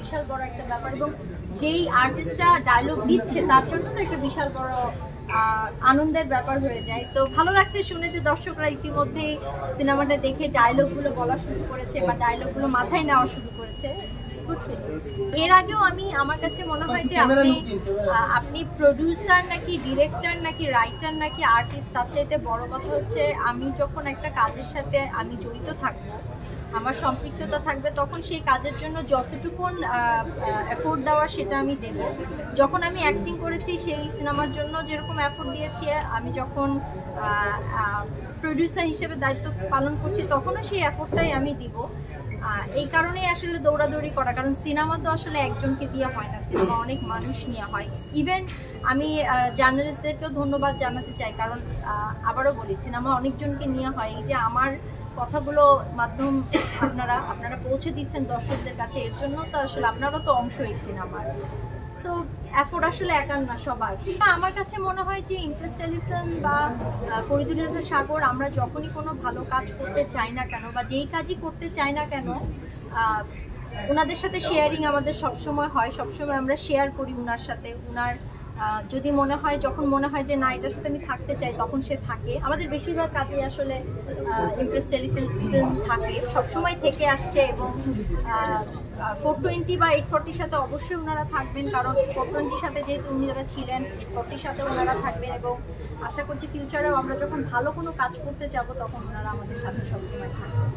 বিশাল বড় একটা ব্যাপার, এবং যেই আর্টিস্টটা ডায়লগ দিচ্ছে তার জন্য তো একটা বিশাল বড় আনন্দের ব্যাপার হয়ে যায়। তো ভালো লাগছে শুনে যে দর্শকরা ইতিমধ্যেই সিনেমাটা দেখে ডায়লগগুলো বলা শুরু করেছে বা ডায়লগগুলো মাথায় নেওয়া শুরু করেছে। এর আগেও আমার কাছে মনে হয় যে আপনি প্রডিউসার নাকি ডিরেক্টর নাকি রাইটার নাকি আর্টিস্ট, তার চাইতে বড় কথা হচ্ছে আমি যখন একটা কাজের সাথে আমি জড়িত থাকবো, আমার সম্পৃক্ততা থাকবে, তখন সেই কাজের জন্য যতটুকুন এফোর্ট দেওয়া সেটা আমি দেব। যখন আমি অ্যাক্টিং করেছি সেই সিনেমার জন্য যেরকম এফোর্ট দিয়েছি, আমি যখন প্রডিউসার হিসেবে দায়িত্ব পালন করছি তখনও সেই এফোর্টটাই আমি দিব। এই কারণেই আসলে দৌড়াদৌড়ি করা, কারণ সিনেমা তো আসলে একজনকে দিয়ে হয় না, সিনেমা অনেক মানুষ নিয়ে হয়। ইভেন আমি জার্নালিস্টদেরকেও ধন্যবাদ জানাতে চাই, কারণ আবারও বলি সিনেমা অনেকজনকে নিয়ে হয়। এই যে আমার কথাগুলো মাধ্যম আপনারা পৌঁছে দিচ্ছেন দর্শকদের কাছে, এর জন্য তো আসলে আপনারও তো অংশ এই সিনেমার। সো এফোর্ট আসলে একার না, সবার। আমার কাছে মনে হয় যে ইমপ্রেস টেলিভিশন বা ফরিদুল রেজা সাগর, আমরা যখনই কোনো ভালো কাজ করতে চাই না কেন বা যেই কাজই করতে চাই না কেন, ওনাদের সাথে শেয়ারিং আমাদের সবসময় হয়, সবসময় আমরা শেয়ার করি ওনার সাথে। ওনার যদি যখন মনে হয় যে না এটার সাথে আমি থাকতে চাই, তখন সে থাকে। আমাদের বেশিরভাগ কাজে আসলে ইমপ্রেস টেলিফিল্ম থাকে, সবসময় থেকে আসছে, এবং 420 বা 840 সাথে অবশ্যই ওনারা থাকবেন, কারণ 420 সাথে যেহেতু ওনারা ছিলেন, 840 সাথে ওনারা থাকবেন, এবং আশা করছি ফিউচারেও আমরা যখন ভালো কোনো কাজ করতে যাব তখন ওনারা আমাদের সাথে সবসময় থাকবেন।